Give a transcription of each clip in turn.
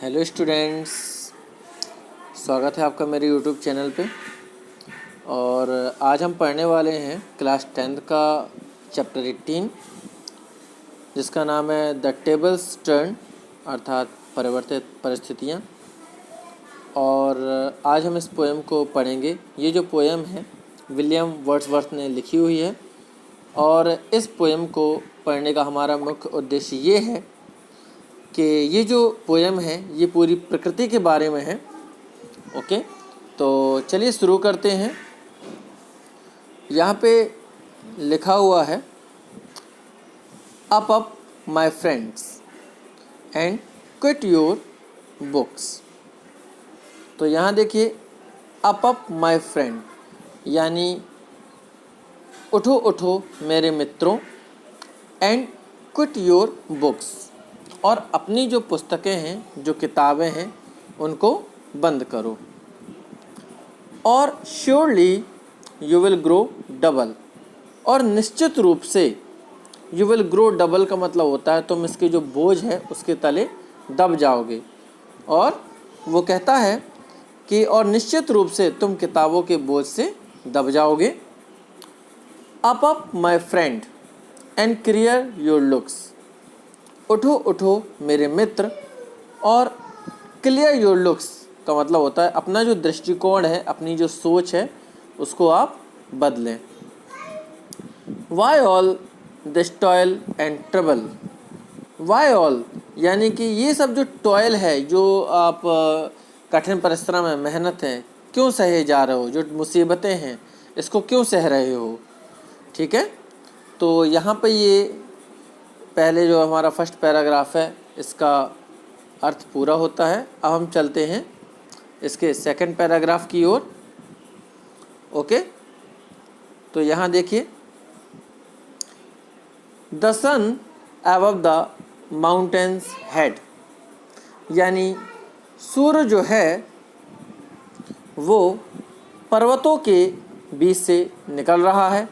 Hello students, स्वागत है आपका मेरे यूट्यूब चैनल पे। और आज हम पढ़ने वाले हैं क्लास 10th का चैप्टर 18, जिसका नाम है द टेबल्स टर्न, अर्थात परिवर्तित परिस्थितियाँ। और आज हम इस पोएम को पढ़ेंगे। ये जो पोएम है विलियम वर्ड्सवर्थ ने लिखी हुई है, और इस पोएम को पढ़ने का हमारा मुख्य उद्देश्य ये है कि ये जो पोएम है ये पूरी प्रकृति के बारे में है। ओके, तो चलिए शुरू करते हैं। यहाँ पे लिखा हुआ है, up my friends and quit your books. तो यहाँ देखिए, अप माय फ्रेंड यानी उठो उठो मेरे मित्रों, एंड क्विट योर बुक्स, और अपनी जो पुस्तकें हैं, जो किताबें हैं, उनको बंद करो। और surely you will grow double, और निश्चित रूप से यू विल ग्रो डबल का मतलब होता है तुम इसके जो बोझ है उसके तले दब जाओगे। और वो कहता है कि और निश्चित रूप से तुम किताबों के बोझ से दब जाओगे। Up my friend and clear your looks, उठो उठो मेरे मित्र, और क्लियर योर लुक्स का मतलब होता है अपना जो दृष्टिकोण है, अपनी जो सोच है, उसको आप बदलें। Why all this toil and trouble, why all यानी कि ये सब जो टॉयल है, जो आप कठिन परिश्रम है, मेहनत है, क्यों सहे जा रहे हो, जो मुसीबतें हैं इसको क्यों सह रहे हो। ठीक है, तो यहाँ पे ये पहले जो हमारा फर्स्ट पैराग्राफ है इसका अर्थ पूरा होता है। अब हम चलते हैं इसके सेकंड पैराग्राफ की ओर। ओके, तो यहाँ देखिए, the sun above the mountains head, यानी सूर्य जो है वो पर्वतों के बीच से निकल रहा है।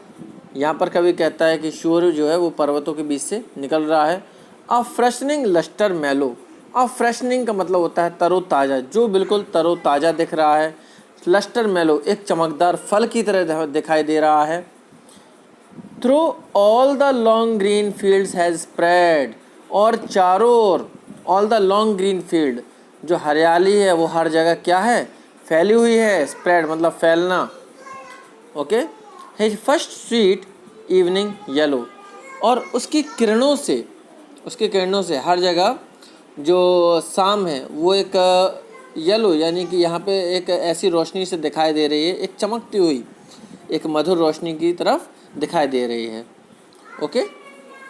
यहाँ पर कभी कहता है कि सूर्य जो है वो पर्वतों के बीच से निकल रहा है। अ फ्रेशनिंग लस्टर मेलो, अ फ्रेशनिंग का मतलब होता है तरोताज़ा, जो बिल्कुल तरोताज़ा दिख रहा है। लस्टर मेलो एक चमकदार फल की तरह दिखाई दे रहा है। Through all the long green fields has spread, और चारों ओर all the long green field, जो हरियाली है वो हर जगह क्या है, फैली हुई है। स्प्रेड मतलब फैलना। Okay, his first sweet evening yellow, और उसकी किरणों से हर जगह जो शाम है वो एक येलो, यानी कि यहाँ पे एक ऐसी रोशनी से दिखाई दे रही है, एक चमकती हुई एक मधुर रोशनी की तरफ दिखाई दे रही है। ओके,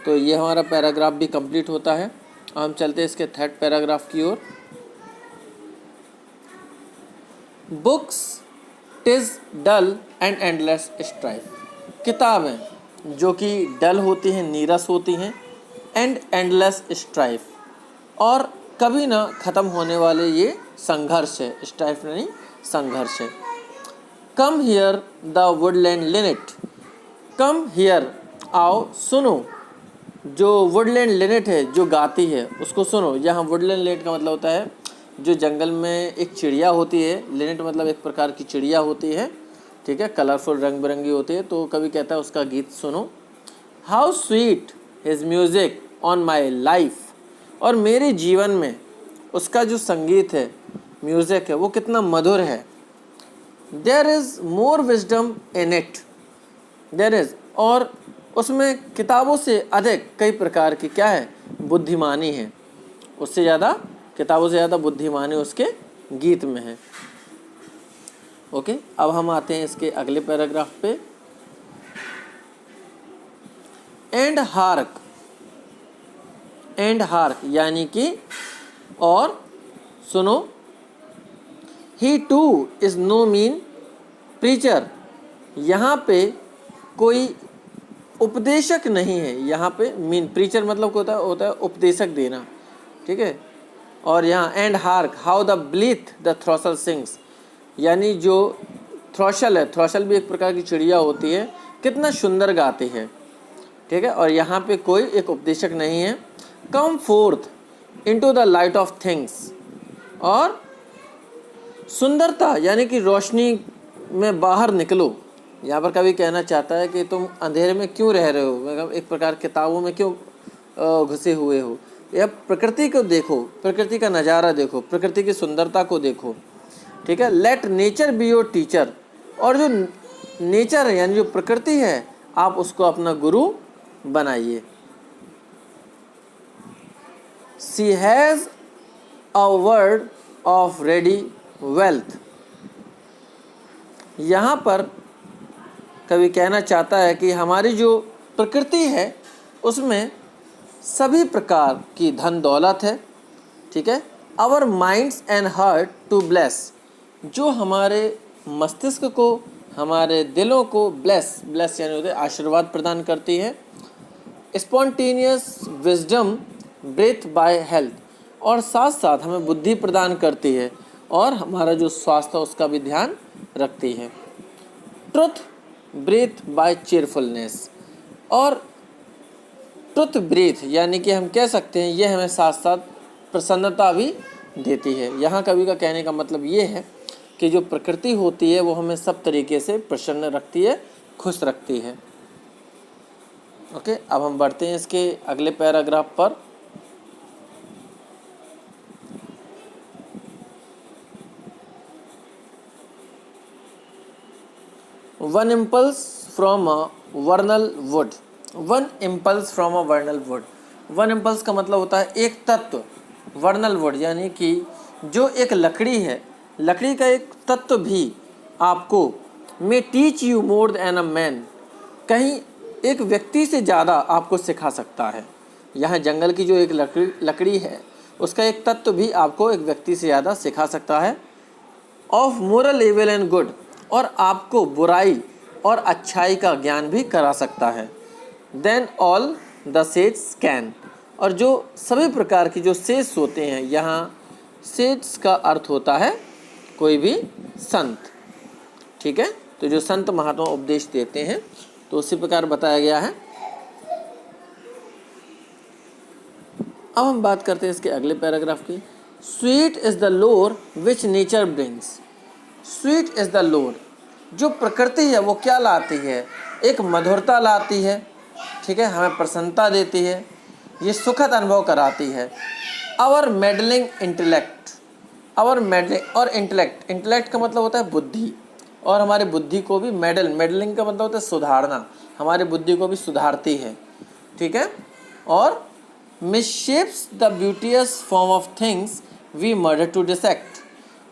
तो ये हमारा पैराग्राफ भी कंप्लीट होता है। हम चलते हैं इसके थर्ड पैराग्राफ की ओर। Books टिज dull and endless strife, किताबें जो कि डल होती हैं, नीरस होती हैं, एंड एंडलेस स्ट्राइफ, और कभी ना ख़त्म होने वाले ये संघर्ष है। स्ट्राइफ नहीं, संघर्ष है। Come here the Woodland Lynette, come here आओ सुनो, जो वुडलैंड लिनेट है जो गाती है उसको सुनो। यहाँ वुडलैंड लिनेट का मतलब होता है जो जंगल में एक चिड़िया होती है। लिनेट मतलब एक प्रकार की चिड़िया होती है, ठीक है, कलरफुल रंग बिरंगी होती है। तो कभी कहता है उसका गीत सुनो। How sweet his music on my life, और मेरे जीवन में उसका जो संगीत है, म्यूज़िक है, वो कितना मधुर है। There is more wisdom in it, there is, और उसमें किताबों से अधिक कई प्रकार की क्या है, बुद्धिमानी है। उससे ज़्यादा, किताबों से ज़्यादा बुद्धिमानी उसके गीत में है। ओके, अब हम आते हैं इसके अगले पैराग्राफ पे। एंड हार्क, एंड हार्क यानी कि और सुनो। He too is no mean preacher, यहाँ पे कोई उपदेशक नहीं है। यहाँ पे मीन प्रीचर मतलब होता है उपदेशक देना, ठीक है। और यहाँ and hark how the blithe the throstle sings, यानी जो थ्रॉशल है, थ्रॉशल भी एक प्रकार की चिड़िया होती है, कितना सुंदर गाती है, ठीक है। और यहाँ पे कोई एक उपदेशक नहीं है। कम fourth into the light of things, और सुंदरता यानी कि रोशनी में बाहर निकलो। यहाँ पर कवि कहना चाहता है कि तुम अंधेरे में क्यों रह रहे हो, मतलब एक प्रकार किताबों में क्यों घुसे हुए हो। या प्रकृति को देखो, प्रकृति का नज़ारा देखो, प्रकृति की सुंदरता को देखो। ठीक है, let nature be your teacher. और जो नेचर है यानी जो प्रकृति है, आप उसको अपना गुरु बनाइए। She has a word of ready wealth. यहाँ पर कवि कहना चाहता है कि हमारी जो प्रकृति है उसमें सभी प्रकार की धन दौलत है। ठीक है, our minds and heart to bless, जो हमारे मस्तिष्क को, हमारे दिलों को ब्लेस यानी होते आशीर्वाद प्रदान करती है। Spontaneous wisdom breath by health, और साथ साथ हमें बुद्धि प्रदान करती है और हमारा जो स्वास्थ्य है उसका भी ध्यान रखती है। ट्रुथ ब्रेथ बाय चेयरफुलनेस, और ट्रुथ ब्रेथ यानी कि हम कह सकते हैं ये हमें साथ साथ प्रसन्नता भी देती है। यहाँ कवि का कहने का मतलब ये है कि जो प्रकृति होती है वो हमें सब तरीके से प्रसन्न रखती है, खुश रखती है। ओके, अब हम बढ़ते हैं इसके अगले पैराग्राफ पर। One impulse from a वर्नल would. One impulse from a वर्नल would, one impulse का मतलब होता है एक तत्व। वर्नल वुड यानी कि जो एक लकड़ी है, लकड़ी का एक तत्व भी आपको may teach you more than a man, कहीं एक व्यक्ति से ज़्यादा आपको सिखा सकता है। यहाँ जंगल की जो एक लकड़ी है उसका एक तत्व भी आपको एक व्यक्ति से ज़्यादा सिखा सकता है। Of moral evil and good, और आपको बुराई और अच्छाई का ज्ञान भी करा सकता है। Then all the sets can, और जो सभी प्रकार की जो सेट्स होते हैं, यहाँ सेट्स का अर्थ होता है कोई भी संत। ठीक है, तो जो संत महात्मा उपदेश देते हैं तो उसी प्रकार बताया गया है। अब हम बात करते हैं इसके अगले पैराग्राफ की। स्वीट इज द लोर विच nature brings. Sweet is the लोर, जो प्रकृति है वो क्या लाती है, एक मधुरता लाती है। ठीक है, हमें प्रसन्नता देती है, ये सुखद अनुभव कराती है। Our meddling intellect, our meddling और इंटेलेक्ट, इंटेलेक्ट का मतलब होता है बुद्धि, और हमारी बुद्धि को भी मेडलिंग का मतलब होता है सुधारना, हमारी बुद्धि को भी सुधारती है। ठीक है, और misshapes the beauteous forms of things we murder to dissect,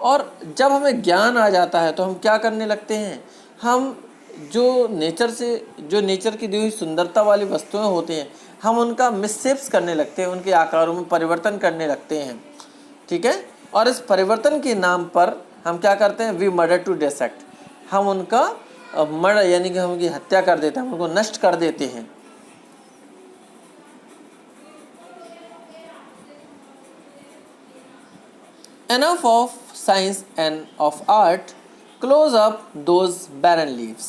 और जब हमें ज्ञान आ जाता है तो हम क्या करने लगते हैं, हम जो नेचर की दी हुई सुंदरता वाली वस्तुएं होती हैं हम उनका मिसशेप्स करने लगते हैं, उनके आकारों में परिवर्तन करने लगते हैं। ठीक है, और इस परिवर्तन के नाम पर हम क्या करते हैं, वी मर्डर टू डिसेक्ट, हम उनका मर्डर यानी कि हम उनकी हत्या कर देते हैं, हम उनको नष्ट कर देते हैं। Enough of science and of art, close up those barren leaves।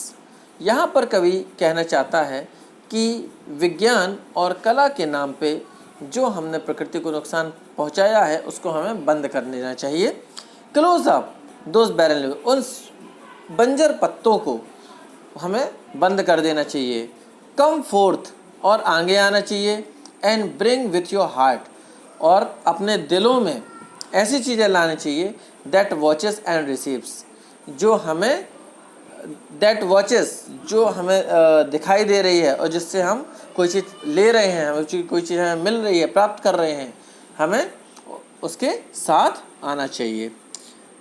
यहाँ पर कवि कहना चाहता है कि विज्ञान और कला के नाम पे जो हमने प्रकृति को नुकसान पहुँचाया है उसको हमें बंद कर देना चाहिए। Close up those barren leaves, उन बंजर पत्तों को हमें बंद कर देना चाहिए। कम फोर्थ, और आगे आना चाहिए। And bring with your heart, और अपने दिलों में ऐसी चीज़ें लानी चाहिए। दैट वॉचेस एंड रिसीव्स, जो हमें जो हमें दिखाई दे रही है और जिससे हम कोई चीज़ ले रहे हैं, हमें कोई चीज़ हमें मिल रही है, प्राप्त कर रहे हैं, हमें उसके साथ आना चाहिए।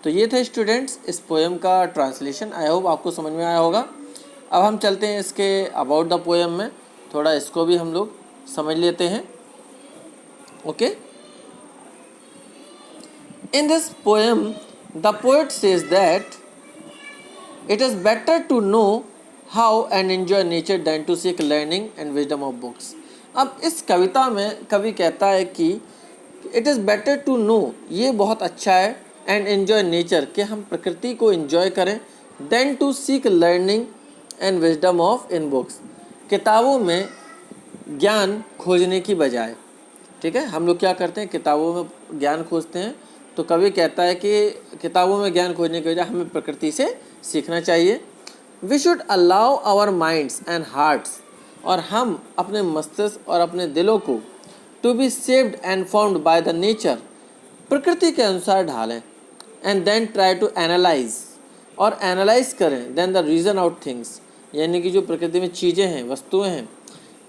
तो ये थे स्टूडेंट्स इस पोएम का ट्रांसलेशन। आई होप आपको समझ में आया होगा। अब हम चलते हैं इसके अबाउट द पोएम में, थोड़ा इसको भी हम लोग समझ लेते हैं। Okay, in this poem the poet says that it is better to know how and enjoy nature than to seek learning and wisdom of books। अब इस कविता में कवि कहता है कि it is better to know, ये बहुत अच्छा है, एंड एन्जॉय नेचर, कि हम प्रकृति को एंजॉय करें, then to seek learning and wisdom of in books, किताबों में ज्ञान खोजने की बजाय। ठीक है, हम लोग क्या करते हैं, किताबों में ज्ञान खोजते हैं तो कवि कहता है कि किताबों में ज्ञान खोजने के बजाय हमें प्रकृति से सीखना चाहिए। We should allow our minds and hearts, और हम अपने मस्तिष्क और अपने दिलों को to be shaped and formed by the nature, प्रकृति के अनुसार ढालें। And then try to analyse, और एनालाइज करें then the reason out things, यानी कि जो प्रकृति में चीज़ें हैं, वस्तुएं हैं।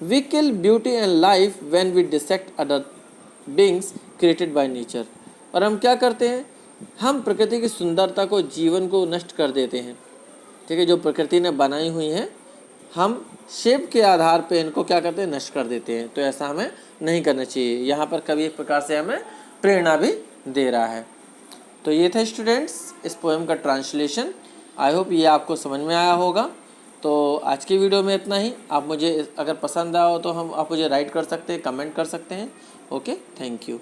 We kill beauty and life when we dissect other beings created by nature. और हम क्या करते हैं, हम प्रकृति की सुंदरता को, जीवन को नष्ट कर देते हैं। ठीक है, जो प्रकृति ने बनाई हुई हैं, हम शेप के आधार पे इनको क्या करते हैं, नष्ट कर देते हैं। तो ऐसा हमें नहीं करना चाहिए। यहाँ पर कवि एक प्रकार से हमें प्रेरणा भी दे रहा है। तो ये था स्टूडेंट्स इस पोएम का ट्रांसलेशन। आई होप ये आपको समझ में आया होगा। तो आज की वीडियो में इतना ही। आप मुझे अगर पसंद आया हो तो आप मुझे राइट कर सकते हैं, कमेंट कर सकते हैं। Okay, thank you.